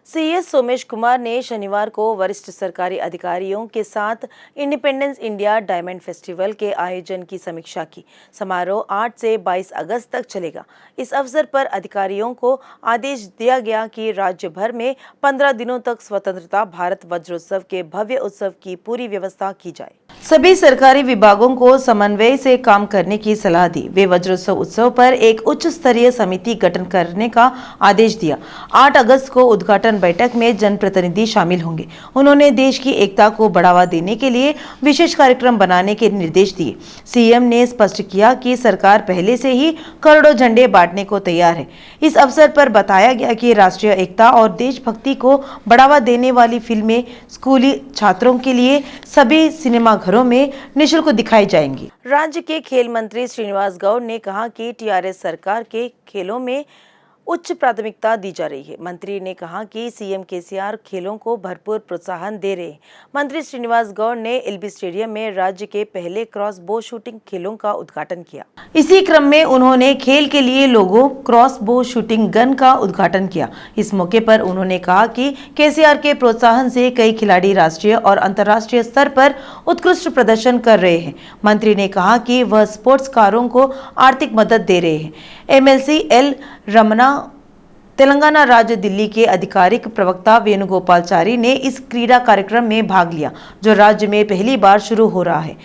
CS Somesh Kumar ने शनिवार को वरिष्ठ सरकारी अधिकारियों के साथ इंडिपेंडेंस इंडिया डायमंड फेस्टिवल के आयोजन की समीक्षा की। समारोह 8 से 22 अगस्त तक चलेगा। इस अवसर पर अधिकारियों को आदेश दिया गया कि राज्य भर में 15 दिनों तक स्वतंत्रता भारत वज्रोत्सव के भव्य उत्सव की पूरी व्यवस्था की जाए। सभी सरकारी विभागों को समन्वय से काम करने की सलाह दी। वे वज्रोत्सव उत्सव पर एक उच्च स्तरीय समिति गठन करने का आदेश दिया। 8 अगस्त को उद्घाटन बैठक में जनप्रतिनिधि शामिल होंगे। उन्होंने देश की एकता को बढ़ावा देने के लिए विशेष कार्यक्रम बनाने के निर्देश दिए। सीएम ने स्पष्ट किया कि सरकार पहले से ही करोड़ों झंडे बांटने को तैयार है। इस अवसर पर बताया गया कि राष्ट्रीय एकता और देशभक्ति को बढ़ावा देने वाली फिल्में स्कूली छात्रों के लिए सभी सिनेमाघरों में निःशुल्क दिखाई जाएंगी। राज्य के खेल मंत्री श्रीनिवास गौड़ ने कहा कि टीआरएस सरकार के खेलों में उच्च प्राथमिकता दी जा रही है। मंत्री ने कहा कि सीएम केसीआर खेलों को भरपूर प्रोत्साहन दे रहे हैं। मंत्री श्रीनिवास गौड़ ने एलबी स्टेडियम में राज्य के पहले क्रॉस बो शूटिंग खेलों का उद्घाटन किया। इसी क्रम में उन्होंने खेल के लिए लोगो क्रॉस बो शूटिंग गन का उद्घाटन किया। इस मौके पर उन्होंने कहा कि केसीआर के प्रोत्साहन से कई खिलाड़ी राष्ट्रीय और अंतर्राष्ट्रीय स्तर पर उत्कृष्ट प्रदर्शन कर रहे हैं। मंत्री ने कहा कि वह स्पोर्ट्सकारों को आर्थिक मदद दे रहे हैं। एमएलसी एल रमना तेलंगाना राज्य दिल्ली के आधिकारिक प्रवक्ता वेणुगोपालचारी ने इस क्रीड़ा कार्यक्रम में भाग लिया, जो राज्य में पहली बार शुरू हो रहा है।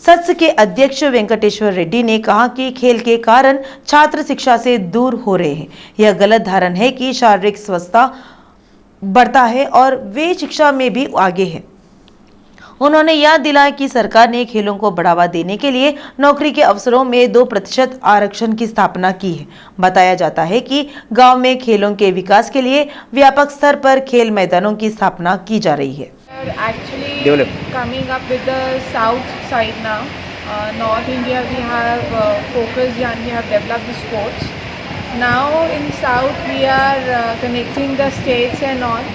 सत्स के अध्यक्ष वेंकटेश्वर रेड्डी ने कहा कि खेल के कारण छात्र शिक्षा से दूर हो रहे हैं। यह गलत धारणा है कि शारीरिक स्वास्थ्य बढ़ता है और वे शिक्षा में भी आगे है। उन्होंने याद दिलाया कि सरकार ने खेलों को बढ़ावा देने के लिए नौकरी के अवसरों में 2% आरक्षण की स्थापना की है। बताया जाता है कि गांव में खेलों के विकास के लिए व्यापक स्तर पर खेल मैदानों की स्थापना की जा रही है। Actually, coming up with the south side now, North India we have focused and we have developed the sports. Now in south we are connecting the states and all.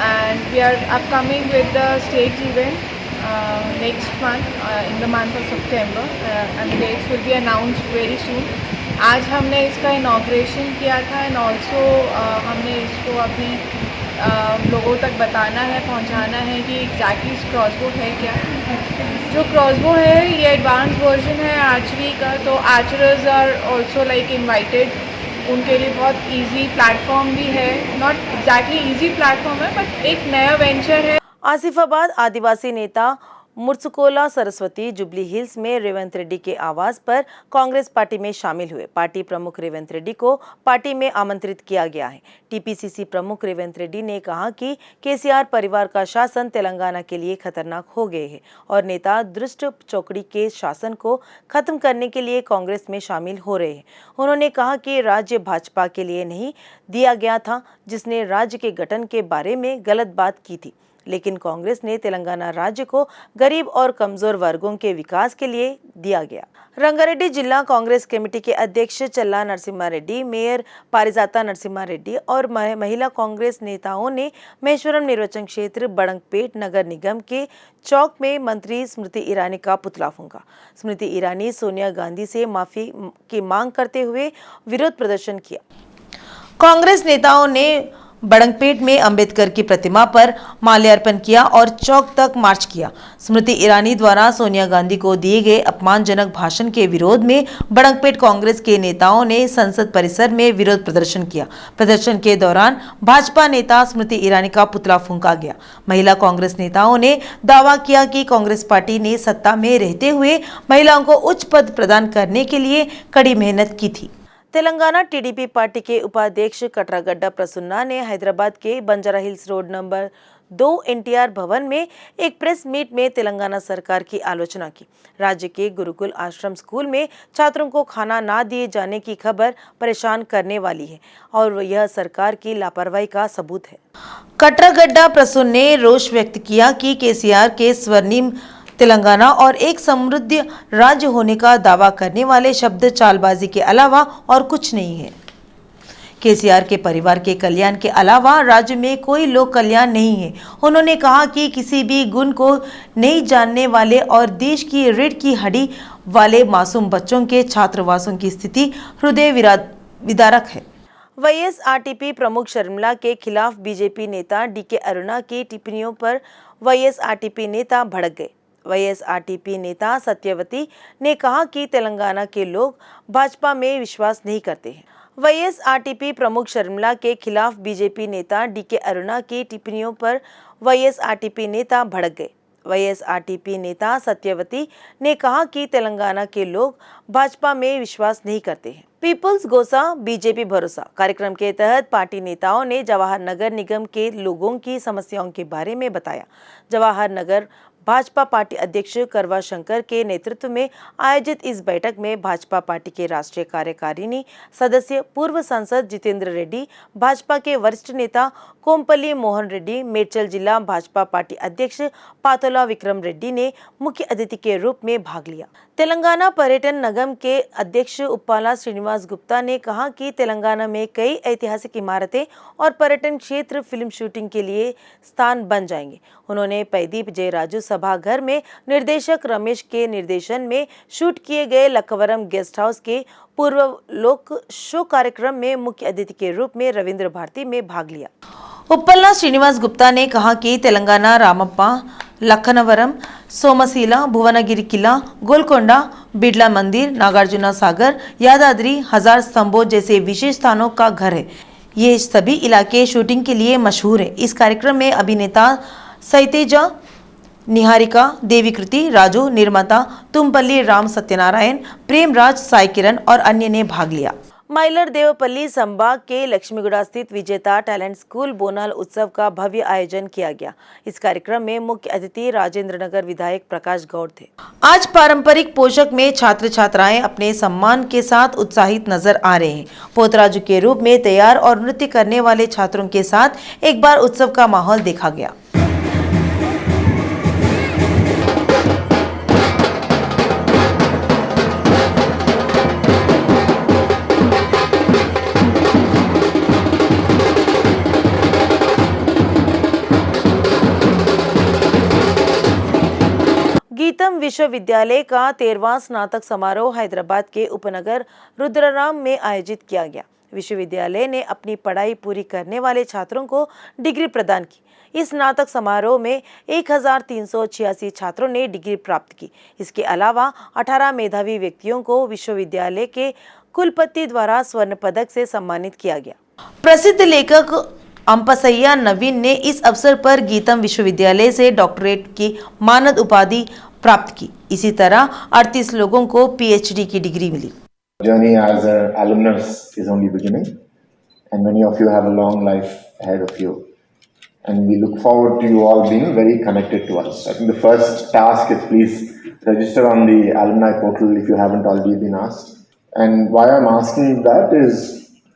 And we are upcoming with the state event next month in the month of September and dates will be announced very soon. आज हमने इसका inauguration किया था and also हमने इसको अपने लोगों तक बताना है, पहुंचाना है कि एग्जैक्टली क्रॉसबो है क्या। जो क्रॉसबो है ये एडवांस वर्जन है आर्चरी का, तो आर्चरर्स आर ऑल्सो लाइक इन्वाइटेड। उनके लिए बहुत इजी प्लेटफॉर्म भी है, नॉट एग्जैक्टली इजी प्लेटफॉर्म है बट एक नया वेंचर है। आसिफाबाद आदिवासी नेता मुर्सुकोला सरस्वती जुबली हिल्स में रेवंत रेड्डी के आवास पर कांग्रेस पार्टी में शामिल हुए। पार्टी प्रमुख रेवंत रेड्डी को पार्टी में आमंत्रित किया गया है। टीपीसीसी प्रमुख रेवंत रेड्डी ने कहा कि केसीआर परिवार का शासन तेलंगाना के लिए खतरनाक हो गए है और नेता दुष्ट चौकड़ी के शासन को खत्म करने के लिए कांग्रेस में शामिल हो रहे हैं। उन्होंने कहा कि राज्य भाजपा के लिए नहीं दिया गया था, जिसने राज्य के गठन के बारे में गलत बात की थी, लेकिन कांग्रेस ने तेलंगाना राज्य को गरीब और कमजोर वर्गों के विकास के लिए दिया गया। रंगारेड्डी जिला कांग्रेस कमेटी के अध्यक्ष चल्ला नरसिम्हा रेड्डी, मेयर पारिजाता नरसिम्हा रेड्डी और महिला कांग्रेस नेताओं ने महेश्वरम निर्वाचन क्षेत्र बड़ंगपेट नगर निगम के चौक में मंत्री स्मृति ईरानी का पुतला फूंका। स्मृति ईरानी सोनिया गांधी से माफी की मांग करते हुए विरोध प्रदर्शन किया। कांग्रेस नेताओं ने बड़ंगपेट में अंबेडकर की प्रतिमा पर माल्यार्पण किया और चौक तक मार्च किया। स्मृति ईरानी द्वारा सोनिया गांधी को दिए गए अपमानजनक भाषण के विरोध में बड़ंगपेट कांग्रेस के नेताओं ने संसद परिसर में विरोध प्रदर्शन किया। प्रदर्शन के दौरान भाजपा नेता स्मृति ईरानी का पुतला फूंका गया। महिला कांग्रेस नेताओं ने दावा किया कि कांग्रेस पार्टी ने सत्ता में रहते हुए महिलाओं को उच्च पद प्रदान करने के लिए कड़ी मेहनत की थी। तेलंगाना टीडीपी पार्टी के उपाध्यक्ष कटरागड्डा प्रसन्ना ने हैदराबाद के Banjara hills road number 2 NTR भवन में एक प्रेस मीट में तेलंगाना सरकार की आलोचना की। राज्य के गुरुकुल आश्रम स्कूल में छात्रों को खाना ना दिए जाने की खबर परेशान करने वाली है और यह सरकार की लापरवाही का सबूत है। कटरागड्डा प्रसन्न ने रोष व्यक्त किया कि केसीआर के स्वर्णिम तेलंगाना और एक समृद्ध राज्य होने का दावा करने वाले शब्द चालबाजी के अलावा और कुछ नहीं है। केसीआर के परिवार के कल्याण के अलावा राज्य में कोई लोक कल्याण नहीं है। उन्होंने कहा कि किसी भी गुण को नहीं जानने वाले और देश की रीढ़ की हड्डी वाले मासूम बच्चों के छात्रावासों की स्थिति हृदय विदारक है। वाईएसआरटीपी प्रमुख शर्मिला के खिलाफ बीजेपी नेता डीके अरुणा की टिप्पणियों पर वाईएसआरटीपी नेता भड़क गए। वाईएसआरटीपी नेता सत्यवती ने कहा कि तेलंगाना के लोग भाजपा में विश्वास नहीं करते हैं। वाईएसआरटीपी प्रमुख शर्मिला के खिलाफ बीजेपी नेता डीके अरुणा की टिप्पणियों पर वाईएसआरटीपी नेता भड़क गए। वाईएसआरटीपी नेता सत्यवती ने कहा कि तेलंगाना के लोग भाजपा में विश्वास नहीं करते हैं। पीपुल्स गोसा बीजेपी भरोसा कार्यक्रम के तहत पार्टी नेताओं ने जवाहर नगर निगम के लोगों की समस्याओं के बारे में बताया। जवाहर नगर भाजपा पार्टी अध्यक्ष करवा शंकर के नेतृत्व में आयोजित इस बैठक में भाजपा पार्टी के राष्ट्रीय कार्यकारिणी सदस्य पूर्व सांसद जितेंद्र रेड्डी, भाजपा के वरिष्ठ नेता कोमपल्ली मोहन रेड्डी, मेड्चल जिला भाजपा पार्टी अध्यक्ष पातोला विक्रम रेड्डी ने मुख्य अतिथि के रूप में भाग लिया। तेलंगाना पर्यटन निगम के अध्यक्ष उप्पाला श्रीनिवास गुप्ता ने कहा कि तेलंगाना में कई ऐतिहासिक इमारतें और पर्यटन क्षेत्र फिल्म शूटिंग के लिए स्थान बन जाएंगे। उन्होंने पैदीप जयराजू सभाघर में निर्देशक रमेश के निर्देशन में शूट किए गए लक्कवरम गेस्ट हाउस के पूर्व लोक शो कार्यक्रम में मुख्य अतिथि के रूप में रविंद्र भारती में भाग लिया। उप्पला श्रीनिवास गुप्ता ने कहा कि तेलंगाना रामप्पा, लखनवरम, सोमशीला, भुवनगिरी किला, गोलकोंडा, बिड़ला मंदिर, नागार्जुना सागर, यादाद्री, हजार स्तंभों जैसे विशेष स्थानों का घर है। ये सभी इलाके शूटिंग के लिए मशहूर है। इस कार्यक्रम में अभिनेता सैतेजा, निहारिका, देवीकृति, राजू, निर्माता तुम्पल्ली राम सत्यनारायण, प्रेमराज, साई किरण और अन्य ने भाग लिया। माइलर देवपल्ली संभाग के लक्ष्मीगुड़ा स्थित विजेता टैलेंट स्कूल बोनाल उत्सव का भव्य आयोजन किया गया। इस कार्यक्रम में मुख्य अतिथि राजेंद्र नगर विधायक प्रकाश गौड़ थे। आज पारंपरिक पोशाक में छात्र छात्राएं अपने सम्मान के साथ उत्साहित नजर आ रहे हैं। पोतराजू के रूप में तैयार और नृत्य करने वाले छात्रों के साथ एक बार उत्सव का माहौल देखा गया। गीतम विश्वविद्यालय का 13वां स्नातक समारोह हैदराबाद के उपनगर रुद्रराम में आयोजित किया गया। विश्वविद्यालय ने अपनी पढ़ाई पूरी करने वाले छात्रों को डिग्री प्रदान की। इस स्नातक समारोह में 1386 छात्रों ने डिग्री प्राप्त की। इसके अलावा 18 मेधावी व्यक्तियों को विश्वविद्यालय के कुलपति द्वारा स्वर्ण पदक से सम्मानित किया गया। प्रसिद्ध लेखक अंपसैया नवीन ने इस अवसर पर गीतम विश्वविद्यालय से डॉक्टरेट की मानद उपाधि प्राप्त की। इसी तरह 38 लोगों को पीएचडी की डिग्री मिली। Journey as an alumnus is only beginning, and many of you have a long life ahead of you. And we look forward to you all being very connected to us. I think the first task is please register on the alumni portal if you haven't already been asked. And why I'm asking that is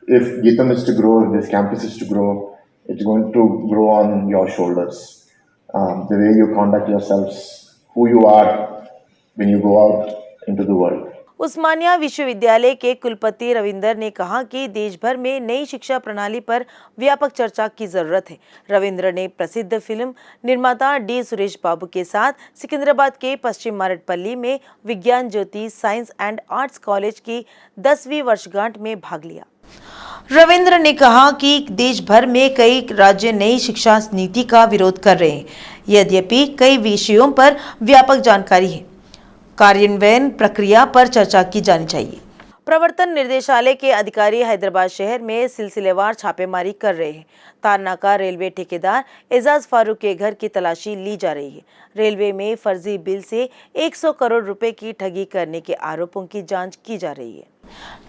if Geetam is to grow, if this campus is to grow, it's going to grow on your shoulders. The way you conduct yourselves, who you are when you go out into the world. उस्मानिया विश्वविद्यालय के कुलपति रविंदर ने कहा कि देश भर में नई शिक्षा प्रणाली पर व्यापक चर्चा की जरूरत है। रविंद्र ने प्रसिद्ध फिल्म निर्माता डी सुरेश बाबू के साथ सिकंदराबाद के पश्चिम मारटपल्ली में विज्ञान ज्योति साइंस एंड आर्ट्स कॉलेज की 10वीं वर्षगांठ में भाग लिया। रविंद्र ने कहा कि देश भर में कई राज्य नई शिक्षा नीति का विरोध कर रहे हैं। यद्यपि कई विषयों पर व्यापक जानकारी है, कार्यान्वयन प्रक्रिया पर चर्चा की जानी चाहिए। प्रवर्तन निर्देशालय के अधिकारी हैदराबाद शहर में सिलसिलेवार छापेमारी कर रहे हैं। तारनाका रेलवे ठेकेदार एजाज फारूक के घर की तलाशी ली जा रही है। रेलवे में फर्जी बिल से 100 करोड़ रुपए की ठगी करने के आरोपों की जांच की जा रही है।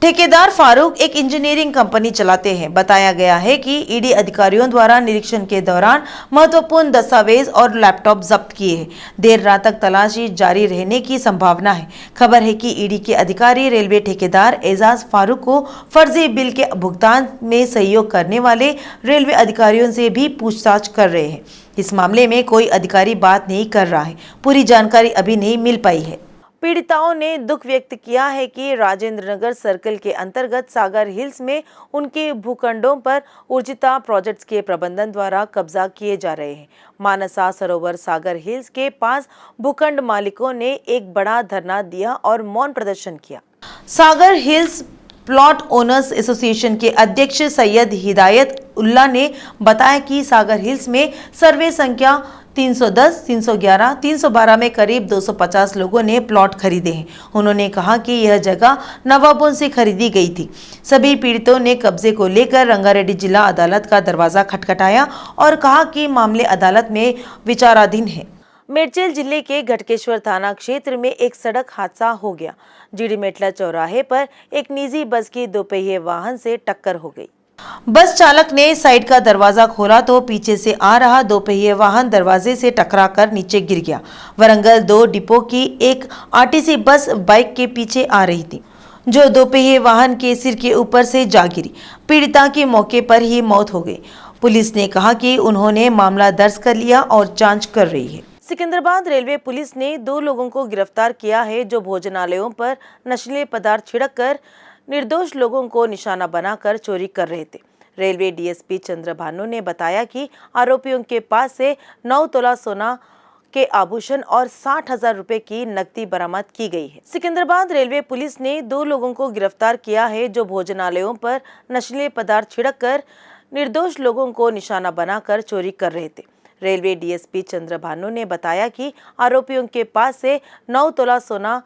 ठेकेदार फारूक एक इंजीनियरिंग कंपनी चलाते हैं। बताया गया है कि ईडी अधिकारियों द्वारा निरीक्षण के दौरान महत्वपूर्ण दस्तावेज और लैपटॉप जब्त किए हैं। देर रात तक तलाशी जारी रहने की संभावना है। खबर है कि ईडी के अधिकारी रेलवे ठेकेदार एजाज फारूक को फर्जी बिल के भुगतान में सहयोग करने वाले रेलवे अधिकारियों से भी पूछताछ कर रहे हैं। इस मामले में कोई अधिकारी बात नहीं कर रहा है। पूरी जानकारी अभी नहीं मिल पाई है। पीड़िताओं ने दुख व्यक्त किया है कि राजेंद्र नगर सर्कल के अंतर्गत सागर हिल्स में उनके भूखंडों पर ऊर्जिता प्रोजेक्ट्स के प्रबंधन द्वारा कब्जा किए जा रहे हैं। मानसा सरोवर सागर हिल्स के पास भूखंड मालिकों ने एक बड़ा धरना दिया और मौन प्रदर्शन किया। सागर हिल्स प्लॉट ओनर्स एसोसिएशन के अध्यक्ष सैयद हिदायत उल्लाह ने बताया कि सागर हिल्स में सर्वे संख्या 310, 311, 312 में करीब 250 लोगों ने प्लॉट खरीदे हैं। उन्होंने कहा कि यह जगह नवाबों से खरीदी गई थी। सभी पीड़ितों ने कब्जे को लेकर रंगारेड्डी जिला अदालत का दरवाजा खटखटाया और कहा कि मामले अदालत में विचाराधीन है। मेडचल जिले के घटकेश्वर थाना क्षेत्र में एक सड़क हादसा हो गया। जीडीमेटला चौराहे पर एक निजी बस की दोपहिए वाहन से टक्कर हो गई। बस चालक ने साइड का दरवाजा खोला तो पीछे से आ रहा दोपहिए वाहन दरवाजे से टकराकर नीचे गिर गया। वरंगल 2 डिपो की एक आरटीसी बस बाइक के पीछे आ रही थी, जो दोपहिए वाहन के सिर के ऊपर से जा गिरी। पीड़िता की मौके पर ही मौत हो गई। पुलिस ने कहा कि उन्होंने मामला दर्ज कर लिया और जांच कर रही है। सिकंदराबाद रेलवे पुलिस ने 2 लोगों को गिरफ्तार किया है, जो भोजनालयों पर नशीले पदार्थ छिड़क कर निर्दोष लोगों को निशाना बनाकर चोरी कर रहे थे। रेलवे डीएसपी चंद्रभानु ने बताया कि आरोपियों के पास से 9 तोला सोना के आभूषण और 60,000 रुपए की नकदी बरामद की गई है। सिकंदराबाद रेलवे पुलिस ने 2 लोगों को गिरफ्तार किया है, जो भोजनालयों पर नशीले पदार्थ छिड़क कर निर्दोष लोगों को निशाना बनाकर चोरी कर रहे थे। रेलवे डीएसपी चंद्रभानु ने बताया कि आरोपियों के पास से 9 तोला सोना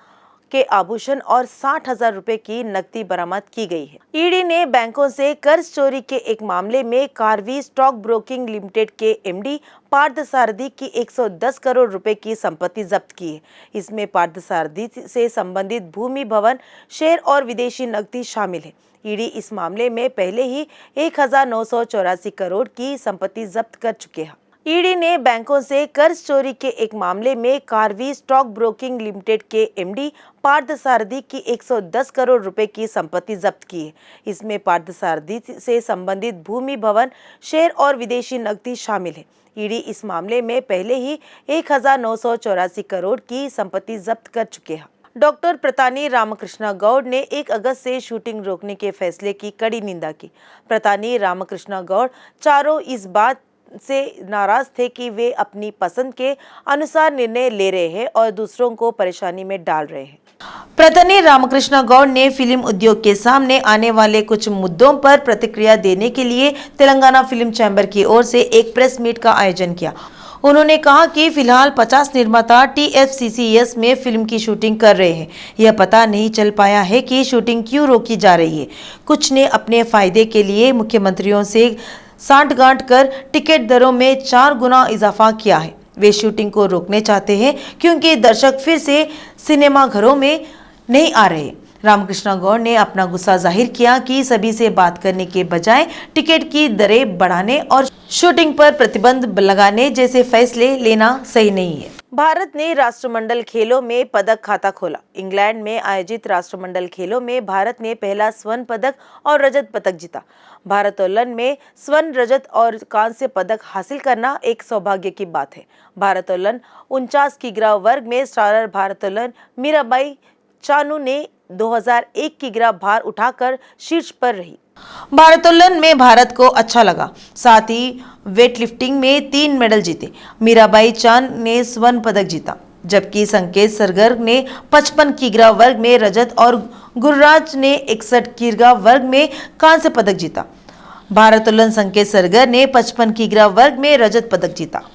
के आभूषण और 60,000 रुपए की नकदी बरामद की गई है। ईडी ने बैंकों से कर्ज चोरी के एक मामले में कारवी स्टॉक ब्रोकिंग लिमिटेड के एमडी पार्थसारथी की 110 करोड़ रुपए की संपत्ति जब्त की है। इसमें पार्थसारथी से संबंधित भूमि, भवन, शेयर और विदेशी नकदी शामिल है। ईडी इस मामले में पहले ही 1984 करोड़ की संपत्ति जब्त कर चुके हैं। ईडी ने बैंकों से कर्ज चोरी के एक मामले में कारवी स्टॉक ब्रोकिंग लिमिटेड के एमडी पार्थसारथी की 110 करोड़ रुपए की संपत्ति जब्त की है। इसमें पार्थसारथी से संबंधित भूमि, भवन, शेयर और विदेशी नकदी शामिल है। ईडी इस मामले में पहले ही 1984 करोड़ की संपत्ति जब्त कर चुके हैं। डॉक्टर प्रतानी रामकृष्ण गौड़ ने 1 अगस्त से शूटिंग रोकने के फैसले की कड़ी निंदा की। प्रतानी रामकृष्ण गौड़ चारों इस बात से नाराज थे कि वे अपनी पसंद के अनुसार निर्णय ले रहे हैं और दूसरों को परेशानी में डाल रहे हैं। प्रतानी रामकृष्ण गौड़ ने फिल्म उद्योग के सामने आने वाले कुछ मुद्दों पर प्रतिक्रिया देने के लिए तेलंगाना फिल्म चैम्बर की ओर से एक प्रेस मीट का आयोजन किया। उन्होंने कहा कि फिलहाल 50 निर्माता TFCCS में फिल्म की शूटिंग कर रहे हैं। यह पता नहीं चल पाया है कि शूटिंग क्यों रोकी जा रही है। कुछ ने अपने फायदे के लिए मुख्यमंत्रियों से सांठगांठ कर टिकट दरों में 4 गुना इजाफा किया है। वे शूटिंग को रोकने चाहते हैं क्योंकि दर्शक फिर से सिनेमा घरों में नहीं आ रहे। रामकृष्ण गौड़ ने अपना गुस्सा जाहिर किया कि सभी से बात करने के बजाय टिकट की दरें बढ़ाने और शूटिंग पर प्रतिबंध लगाने जैसे फैसले लेना सही नहीं है। भारत ने राष्ट्रमंडल खेलों में पदक खाता खोला। इंग्लैंड में आयोजित राष्ट्रमंडल खेलों में भारत ने पहला स्वर्ण पदक और रजत पदक जीता। भारोत्तोलन में स्वर्ण, रजत और कांस्य पदक हासिल करना एक सौभाग्य की बात है। भारोत्तोलन 49 किग्रा वर्ग में स्टारर भारोत्तोलन मीराबाई चानू ने 2001 किग्रा भार उठाकर शीर्ष पर रही। भारोत्तोलन में भारत को अच्छा लगा। साथ ही वेट लिफ्टिंग में 3 मेडल जीते। मीराबाई चान ने स्वर्ण पदक जीता, जबकि संकेत सरगर ने 55 किग्रा वर्ग में रजत और गुरराज ने 61 किग्रा वर्ग में कांस्य पदक जीता। भारोत्तोलन संकेत सरगर ने 55 किग्रा वर्ग में रजत पदक जीता।